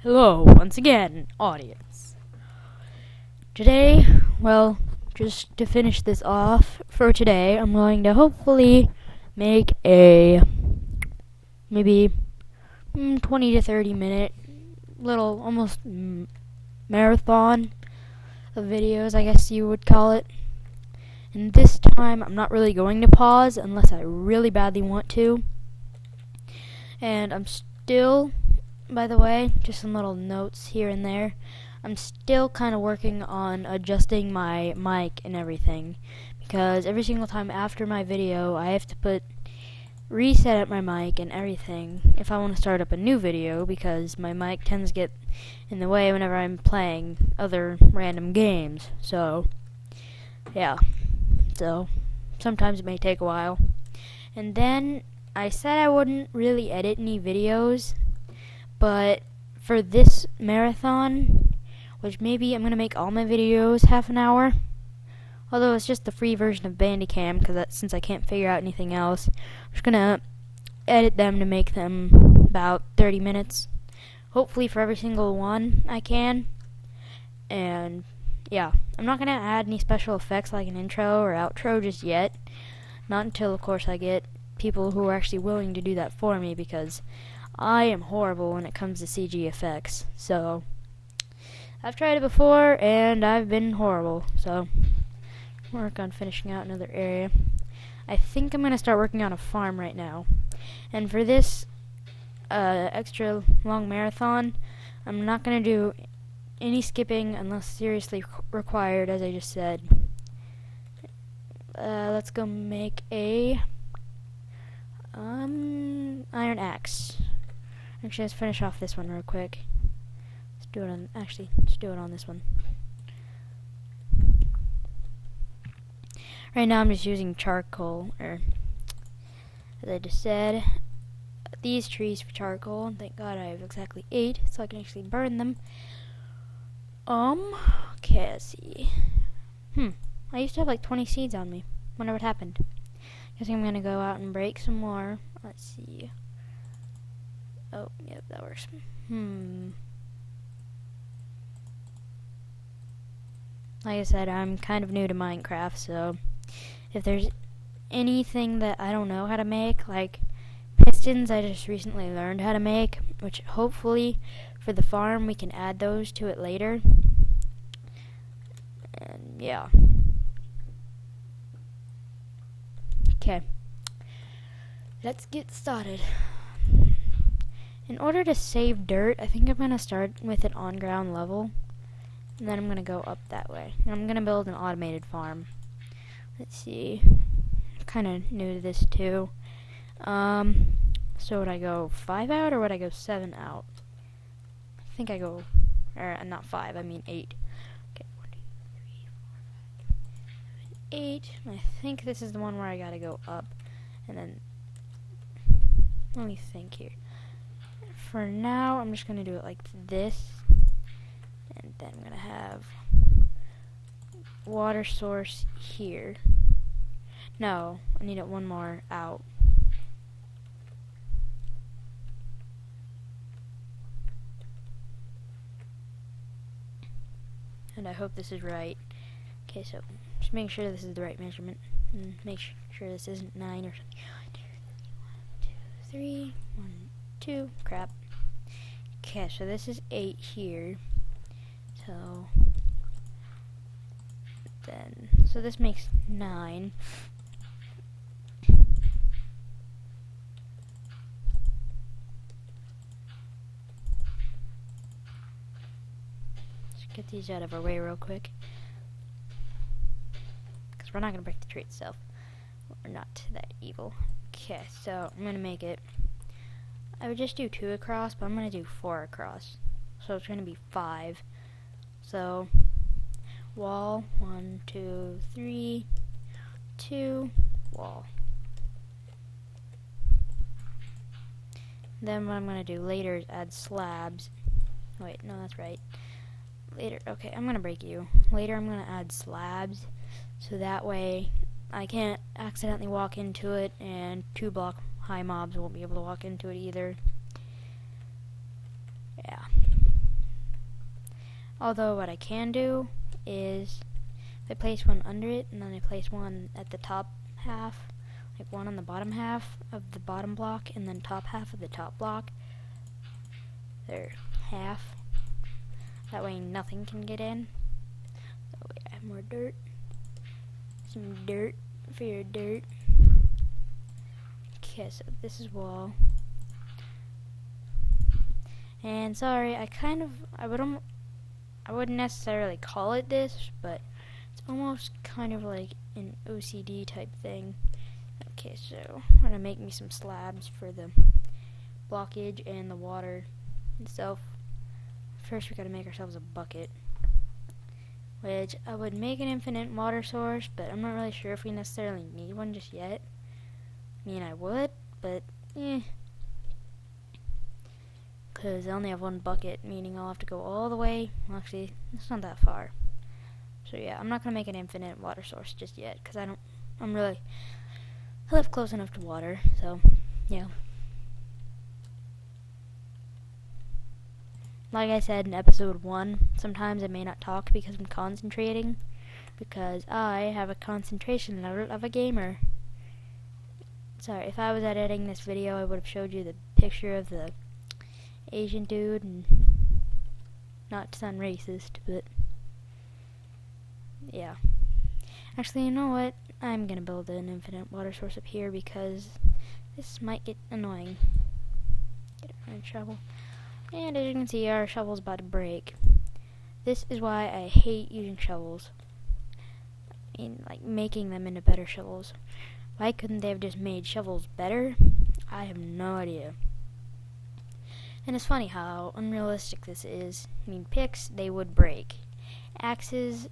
Hello, once again, audience. Today, well, just to finish this off for today, I'm going to hopefully make a maybe 20 to 30 minute little almost marathon of videos, I guess you would call it. And this time, I'm not really going to pause unless I really badly want to. And I'm still, by the way, just some little notes here and there. I'm still kind of working on adjusting my mic and everything, because every single time after my video I have to reset up my mic and everything if I want to start up a new video, because my mic tends to get in the way whenever I'm playing other random games. So sometimes it may take a while. And then I said I wouldn't really edit any videos, but for this marathon, which maybe I'm going to make all my videos half an hour, although it's just the free version of Bandicam, because since I can't figure out anything else, I'm just going to edit them to make them about 30 minutes. Hopefully for every single one I can. And yeah, I'm not going to add any special effects like an intro or outro just yet. Not until, of course, I get people who are actually willing to do that for me, because I am horrible when it comes to CG effects. So I've tried it before and I've been horrible. So work on finishing out another area. I think I'm going to start working on a farm right now. And for this extra long marathon, I'm not going to do any skipping unless seriously required, as I just said. Let's go make a iron axe. Actually, let's finish off this one real quick. Let's do it on this one. Right now I'm just using charcoal, or as I just said, these trees for charcoal. Thank God I have exactly 8, so I can actually burn them. Okay, let's see. I used to have like 20 seeds on me. Wonder what happened. Guess I'm gonna go out and break some more. Let's see. Oh, yep, that works. Like I said, I'm kind of new to Minecraft, so if there's anything that I don't know how to make, like pistons I just recently learned how to make, which hopefully for the farm we can add those to it later. And yeah. Okay. Let's get started. In order to save dirt, I think I'm going to start with an on-ground level, and then I'm going to go up that way. And I'm going to build an automated farm. Let's see. I'm kind of new to this too. So would I go 5 out or would I go 7 out? I think I go, or not 5, I mean 8. Okay, 1, 2, 3, 4, 5, 8. I think this is the one where I gotta go up. And then, let me think here. For now, I'm just going to do it like this. And then I'm going to have water source here. No, I need it one more out. And I hope this is right. Okay, so just make sure this is the right measurement. And make sure this isn't 9 or something. 1, 2, 3, 1, 2, crap. Okay, so this is 8 here. So this makes 9. Let's get these out of our way real quick, because we're not going to break the tree itself. We're not that evil. Okay, so I'm going to make it. I would just do 2 across, but I'm going to do 4 across. So it's going to be 5. So, wall, 1, 2, 3, 2, wall. Then what I'm going to do later is add slabs. Wait, no, that's right. Later, okay, I'm going to break you. Later I'm going to add slabs, so that way I can't accidentally walk into it, and 2-block high mobs won't be able to walk into it either. Yeah. Although what I can do is I place one under it and then I place one at the top half, like one on the bottom half of the bottom block and then top half of the top block. There, half. That way nothing can get in. That way I have more dirt. Some dirt for your dirt. Okay, so this is wall. And sorry, I wouldn't necessarily call it this, but it's almost kind of like an OCD type thing. Okay, so I'm gonna make me some slabs for the blockage and the water itself. First we gotta make ourselves a bucket, which I would make an infinite water source, but I'm not really sure if we necessarily need one just yet. I mean, I would, but because I only have one bucket, meaning I'll have to go all the way. Well, actually, it's not that far. So yeah, I'm not gonna make an infinite water source just yet, because I live close enough to water, so yeah. Like I said in episode 1, sometimes I may not talk because I'm concentrating, because I have a concentration level of a gamer. Sorry, if I was editing this video, I would have showed you the picture of the Asian dude, and not to sound racist, but yeah. Actually, you know what? I'm gonna build an infinite water source up here because this might get annoying. Get a shovel. And as you can see, our shovel's about to break. This is why I hate using shovels. I mean, like, making them into better shovels. Why couldn't they have just made shovels better? I have no idea. And it's funny how unrealistic this is. I mean, picks, they would break. Axes,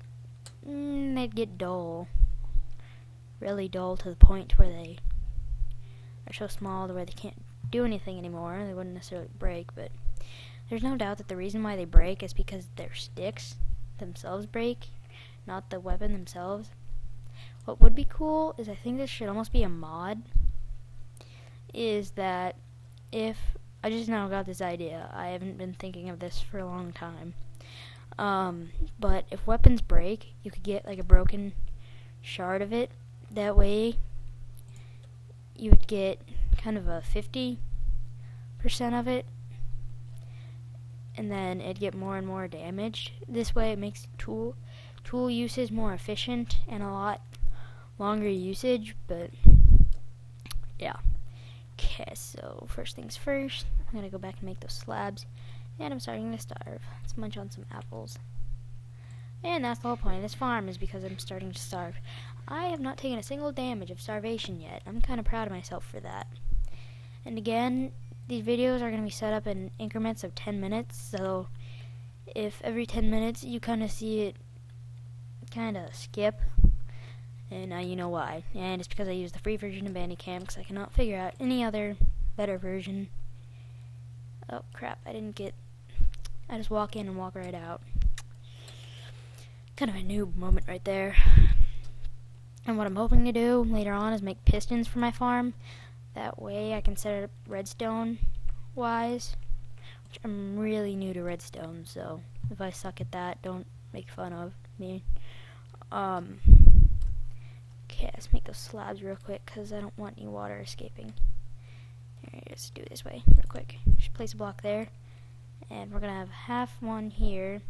they'd get dull. Really dull to the point where they are so small to where they can't do anything anymore. They wouldn't necessarily break, but there's no doubt that the reason why they break is because their sticks themselves break, not the weapon themselves. What would be cool is, I think this should almost be a mod, is that if I just now got this idea. I haven't been thinking of this for a long time. But if weapons break, you could get like a broken shard of it. That way, you would get kind of a 50% of it, and then it'd get more and more damaged. This way, it makes tool usage more efficient and a lot longer usage. But yeah. Okay, so first things first, I'm gonna go back and make those slabs, and I'm starting to starve. Let's munch on some apples. And that's the whole point of this farm, is because I'm starting to starve. I have not taken a single damage of starvation yet. I'm kind of proud of myself for that. And again, these videos are going to be set up in increments of 10 minutes, so if every 10 minutes you kind of see it kind of skip, and now you know why. And it's because I use the free version of Bandicam, because I cannot figure out any other better version. Oh crap, I just walk in and walk right out. Kind of a noob moment right there. And what I'm hoping to do later on is make pistons for my farm. That way I can set it up redstone wise, which I'm really new to redstone, so if I suck at that, don't make fun of me. Okay, let's make those slabs real quick, because I don't want any water escaping. Here, let's do it this way real quick. Just place a block there, and we're gonna have half one here.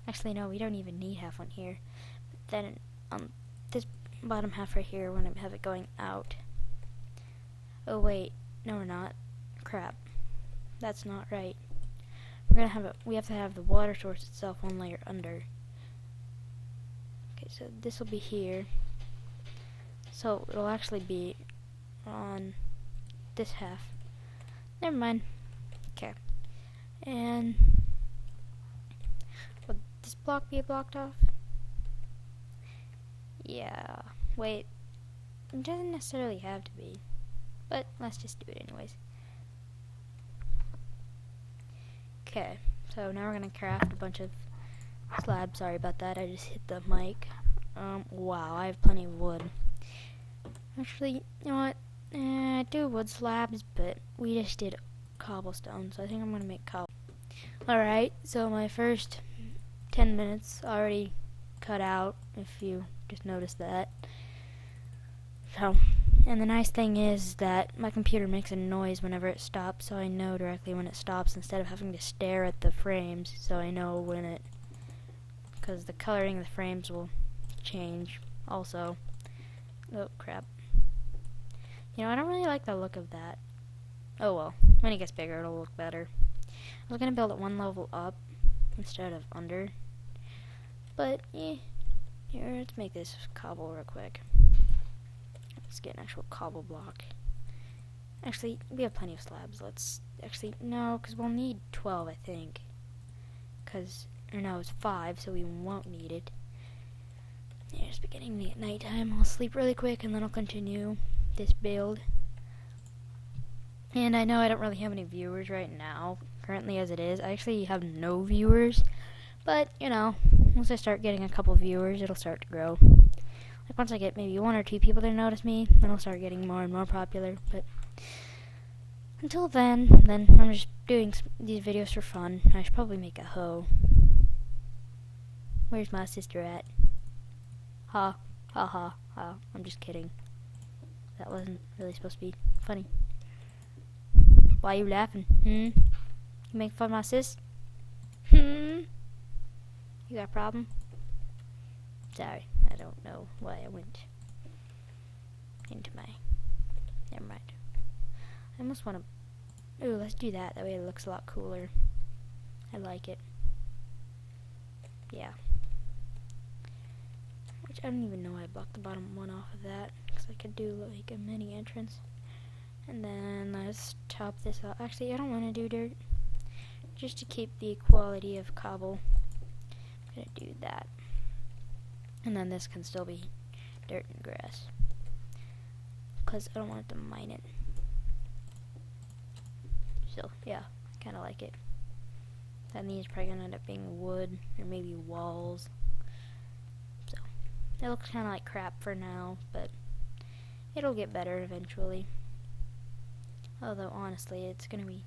Actually, no, we don't even need half one here. But then on this bottom half right here, we're gonna have it going out. Oh wait, no we're not. Crap, that's not right. We have to have the water source itself one layer under. Okay, so this will be here. So it'll actually be on this half. Never mind. Okay. And would this block be blocked off? Yeah. Wait. It doesn't necessarily have to be. But let's just do it anyways. Okay. So now we're gonna craft a bunch of slabs. Sorry about that. I just hit the mic. Wow, I have plenty of wood. Actually, you know what? I do wood slabs, but we just did cobblestone, so I think I'm gonna make cobble. Alright, so my first 10 minutes already cut out, if you just noticed that. So, and the nice thing is that my computer makes a noise whenever it stops, so I know directly when it stops instead of having to stare at the frames, so I know when it, because the coloring of the frames will change also. Oh crap. You know, I don't really like the look of that. Oh well, when it gets bigger it'll look better. I was gonna build it one level up instead of under, but here, let's make this cobble real quick. Let's get an actual cobble block. Actually, we have plenty of slabs. Let's actually, no, because we'll need 12, I think. Or no, it's 5, so we won't need it. Yeah, it's beginning to get nighttime. I'll sleep really quick and then I'll continue this build. And I know I don't really have any viewers right now, currently as it is. I actually have no viewers, but, you know, once I start getting a couple viewers, it'll start to grow. Like, once I get maybe 1 or 2 people to notice me, then I'll start getting more and more popular. But until then I'm just doing these videos for fun. I should probably make a hoe. Where's my sister at? Ha, ha, ha, ha. I'm just kidding. That wasn't really supposed to be funny. Why are you laughing? You make fun of my sis? You got a problem? Sorry, I don't know why I went into my... Never mind. I almost want to... Ooh, let's do that. That way it looks a lot cooler. I like it. Yeah. Which I don't even know why I blocked the bottom one off of that. Because I could do like a mini entrance. And then let's top this up. Actually, I don't want to do dirt. Just to keep the equality of cobble. I'm going to do that. And then this can still be dirt and grass. Because I don't want it to mine it. So, yeah, I kind of like it. That means probably going to end up being wood or maybe walls. So, it looks kind of like crap for now, but it'll get better eventually. Although, honestly, it's going to be...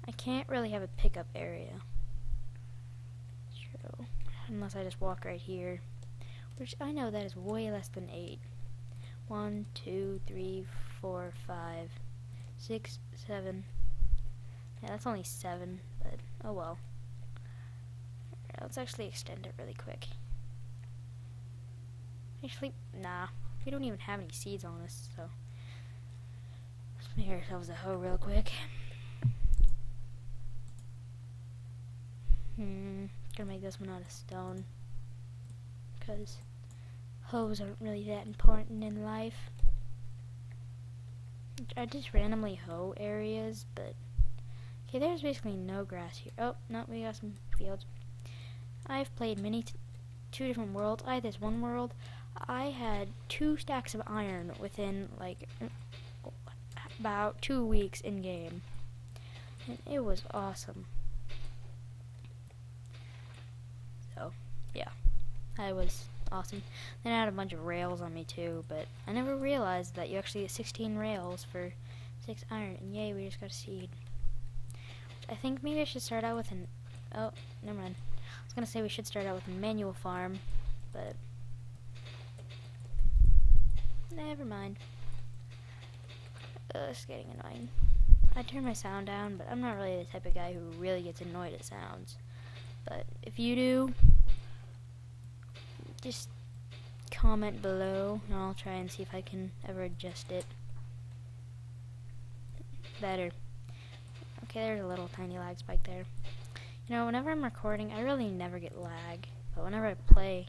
I can't really have a pickup area. True. Unless I just walk right here. Which I know that is way less than 8. 1, 2, 3, 4, 5, 6, 7. Yeah, that's only 7, but oh well. Right, let's actually extend it really quick. Actually, nah. We don't even have any seeds on us, so let's make ourselves a hoe real quick. Gonna make this one out of stone, because hoes aren't really that important in life. I just randomly hoe areas, but okay, there's basically no grass here. Oh, no, we got some fields. I've played two different worlds. I had this one world. I had 2 stacks of iron within like about 2 weeks in game, and it was awesome. So yeah, I was awesome. Then I had a bunch of rails on me too, but I never realized that you actually get 16 rails for 6 iron, and yay, we just got a seed. I think maybe I should start out with an... Oh, never mind. I was gonna say we should start out with a manual farm, but... Never mind. It's getting annoying. I turned my sound down, but I'm not really the type of guy who really gets annoyed at sounds. But if you do, just comment below, and I'll try and see if I can ever adjust it better. Okay, there's a little tiny lag spike there. You know, whenever I'm recording, I really never get lag. But whenever I play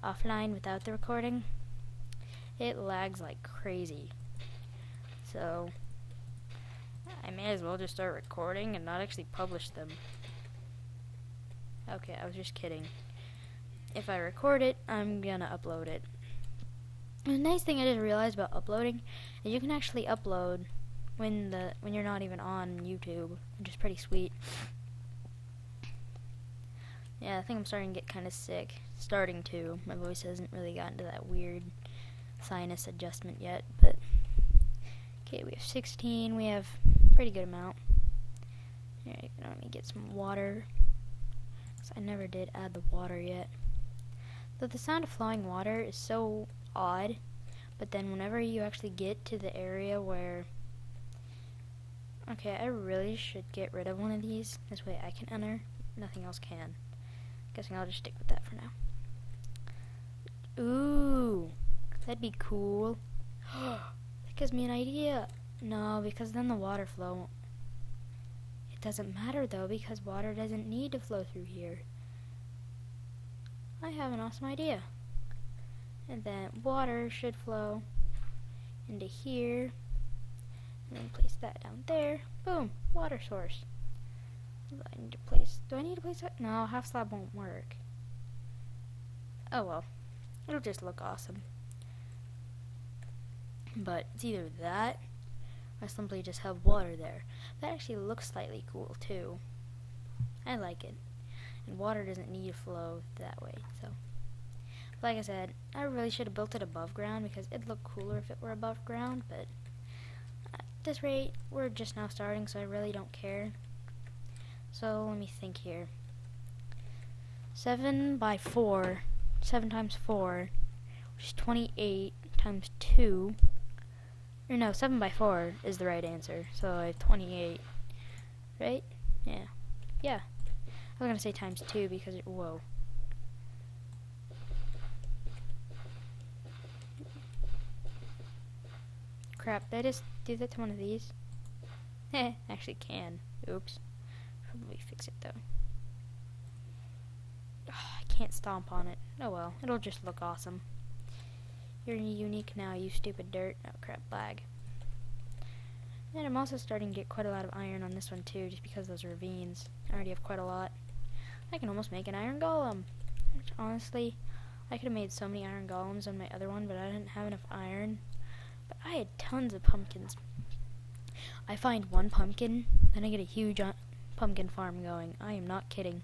offline without the recording, it lags like crazy. So, I may as well just start recording and not actually publish them. Okay, I was just kidding. If I record it, I'm gonna upload it. And the nice thing I just realized about uploading is you can actually upload when you're not even on YouTube, which is pretty sweet. Yeah, I think I'm starting to get kind of sick. Starting to. My voice hasn't really gotten to that weird sinus adjustment yet, but okay, we have 16. We have a pretty good amount. Alright, let me get some water. 'Cause I never did add the water yet. Though the sound of flowing water is so odd, but then whenever you actually get to the area where... Okay, I really should get rid of one of these. This way I can enter. Nothing else can. Guessing I'll just stick with that for now. Ooh, that'd be cool. That gives me an idea. No, because then the water flow won't. It doesn't matter though, because water doesn't need to flow through here. I have an awesome idea. And then water should flow into here. And then place that down there. Boom, water source. Do I need to place that? No, half slab won't work. Oh well. It'll just look awesome. But it's either that, or simply just have water there. That actually looks slightly cool too. I like it. And water doesn't need to flow that way, so. But like I said, I really should have built it above ground because it'd look cooler if it were above ground, but at this rate, we're just now starting, so I really don't care. So let me think here. 7 by 4, 7 times 4, which is 28 times 2. Or no, 7 by 4 is the right answer. So I have 28, right? Yeah. Yeah. I was going to say times 2 because it, whoa. Crap, did I just do that to one of these? Actually can. Oops. Probably fix it though. Oh, I can't stomp on it. Oh well, it'll just look awesome. You're unique now, you stupid dirt. Oh crap, lag. And I'm also starting to get quite a lot of iron on this one too, just because those ravines. I already have quite a lot. I can almost make an iron golem. Which honestly, I could have made so many iron golems on my other one, but I didn't have enough iron. But I had tons of pumpkins. I find one pumpkin, then I get a huge pumpkin farm going. I am not kidding.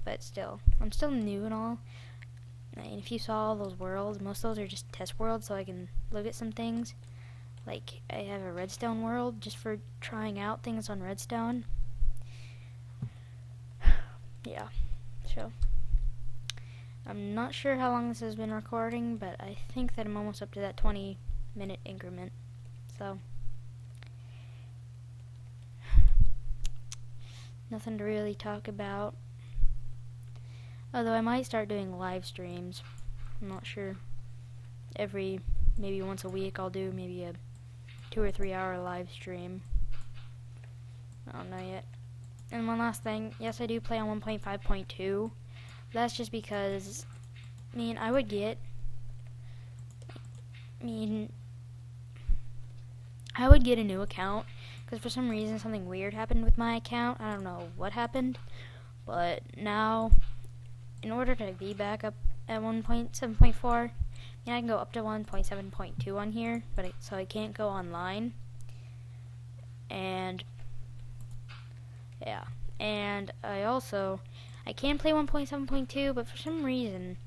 But still, I'm still new and all. And if you saw all those worlds, most of those are just test worlds, so I can look at some things. Like, I have a redstone world just for trying out things on redstone. Yeah, so I'm not sure how long this has been recording, but I think that I'm almost up to that 20-minute increment. So nothing to really talk about. Although I might start doing live streams. I'm not sure. Maybe once a week I'll do maybe a 2 or 3 hour live stream. I don't know yet. And one last thing, yes, I do play on 1.5.2. That's just because, I would get a new account, because for some reason something weird happened with my account. I don't know what happened, but now, in order to be back up at 1.7.4, I can go up to 1.7.2 on here, but so I can't go online. And yeah, and I can play 1.7.2, but for some reason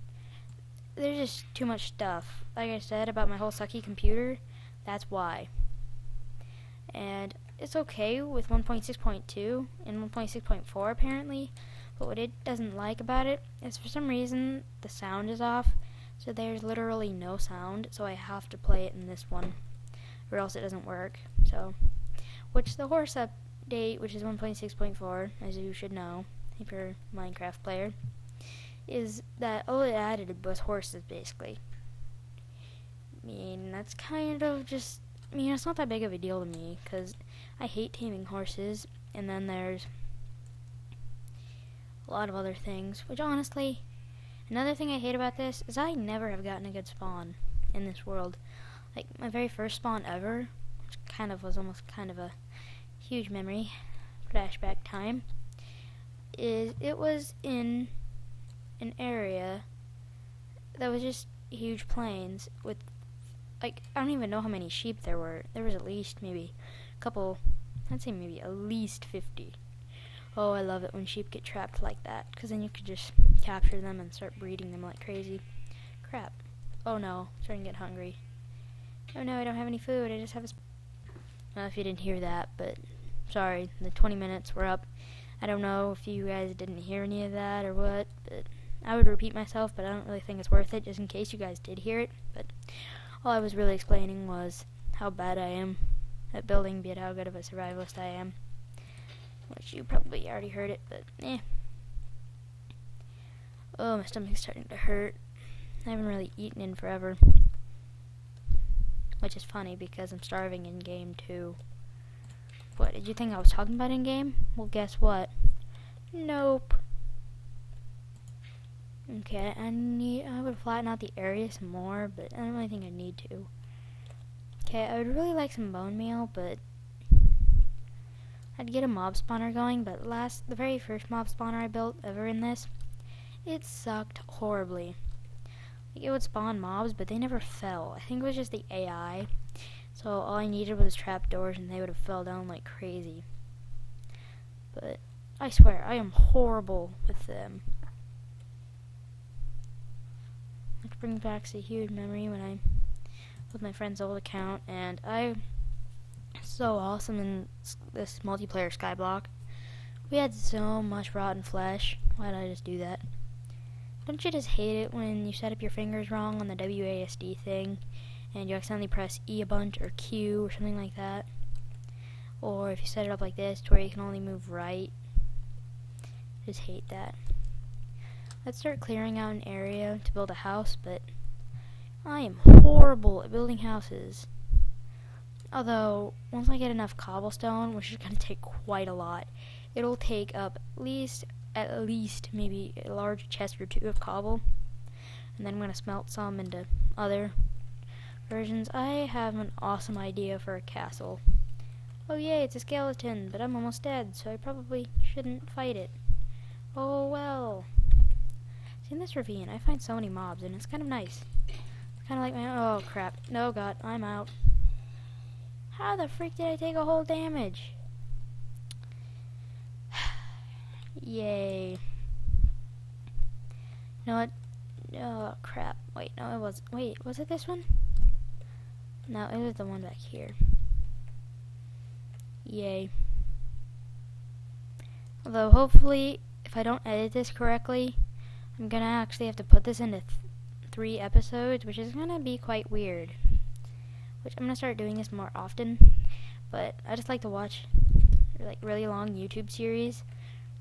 there's just too much stuff. Like I said about my whole sucky computer, that's why. And it's okay with 1.6.2 and 1.6.4 apparently, but what it doesn't like about it is for some reason the sound is off, so there's literally no sound, so I have to play it in this one, or else it doesn't work. So, which the horse update, which is 1.6.4, as you should know if you're a Minecraft player, is that all it added was horses, basically. That's kind of just, it's not that big of a deal to me, because I hate taming horses, and then there's a lot of other things, which honestly, another thing I hate about this is I never have gotten a good spawn in this world. Like, my very first spawn ever, which was almost kind of a huge memory, flashback time, is it was in an area that was just huge plains with, like, I don't even know how many sheep there were. There was at least maybe a couple, I'd say maybe at least 50. Oh, I love it when sheep get trapped like that, because then you could just capture them and start breeding them like crazy. Crap. Oh no, I'm starting to get hungry. Oh no, I don't have any food, I just have a... I don't know if you didn't hear that, but sorry, the 20 minutes were up. I don't know if you guys didn't hear any of that or what, but I would repeat myself, but I don't really think it's worth it, just in case you guys did hear it. But all I was really explaining was how bad I am at building, be it how good of a survivalist I am. Which you probably already heard it, but oh, my stomach's starting to hurt. I haven't really eaten in forever. Which is funny, because I'm starving in game too. What, did you think I was talking about in game? Well, guess what? Nope. Okay, I would flatten out the area some more, but I don't really think I need to. Okay, I would really like some bone meal, but I'd get a mob spawner going, but the very first mob spawner I built ever in this, it sucked horribly. Like, it would spawn mobs, but they never fell. I think it was just the AI. So all I needed was trapdoors, and they would have fell down like crazy. But I swear, I am horrible with them. Which brings back a huge memory when I with my friend's old account, and I so awesome in this multiplayer Skyblock. We had so much rotten flesh. Why did I just do that? Don't you just hate it when you set up your fingers wrong on the WASD thing, and you accidentally press E a bunch, or Q, or something like that? Or if you set it up like this, to where you can only move right. Just hate that. Let's start clearing out an area to build a house, but I am horrible at building houses. Although, once I get enough cobblestone, which is going to take quite a lot, it'll take up at least maybe a large chest or two of cobble. And then I'm going to smelt some into other versions. I have an awesome idea for a castle. Oh yay, it's a skeleton, but I'm almost dead, so I probably shouldn't fight it. Oh well. See, in this ravine, I find so many mobs, and it's kind of nice. It's kind of like oh crap. No, God, I'm out. How the freak did I take a whole damage? Yay. You know what? Oh crap. Wait, no, it was. Wait, was it this one? No, it was the one back here. Yay. Although, hopefully, if I don't edit this correctly, I'm gonna actually have to put this into 3 episodes, which is gonna be quite weird. Which I'm gonna start doing this more often. But I just like to watch like really long YouTube series,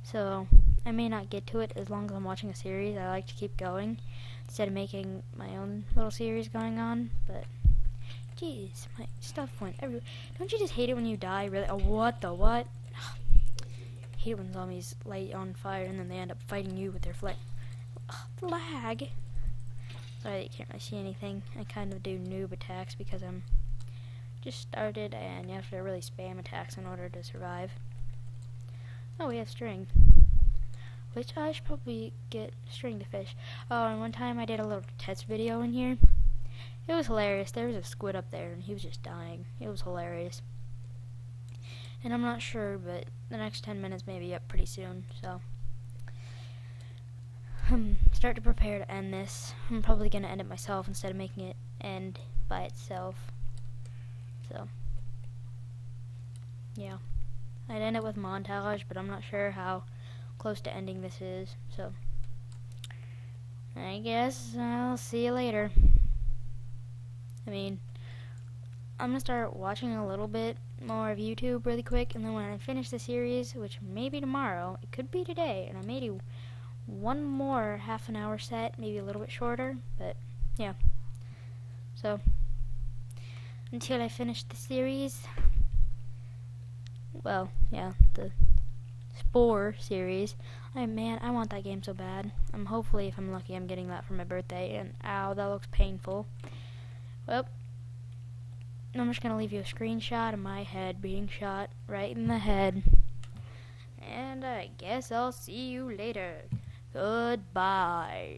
so I may not get to it as long as I'm watching a series. I like to keep going instead of making my own little series going on. But jeez, my stuff went everywhere. Don't you just hate it when you die? Really? Oh, what the what? Hate it when zombies light on fire and then they end up fighting you with their lag. Sorry, you can't really see anything. I kind of do noob attacks because I'm just started, and you have to really spam attacks in order to survive. Oh, we have string, which I should probably get string to fish. Oh, and one time I did a little test video in here. It was hilarious. There was a squid up there, and he was just dying. It was hilarious. And I'm not sure, but the next 10 minutes may be up pretty soon, so start to prepare to end this. I'm probably going to end it myself instead of making it end by itself. So, yeah. I'd end it with montage, but I'm not sure how close to ending this is, so I guess I'll see you later. I mean, I'm gonna start watching a little bit more of YouTube really quick, and then when I finish the series, which may be tomorrow, it could be today, and I may do one more half-an-hour set, maybe a little bit shorter, but yeah. So, until I finish the series, well, yeah, the Spore series. Man, I want that game so bad. Hopefully, if I'm lucky, I'm getting that for my birthday, and ow, that looks painful. Well, I'm just gonna leave you a screenshot of my head being shot right in the head. And I guess I'll see you later. Goodbye.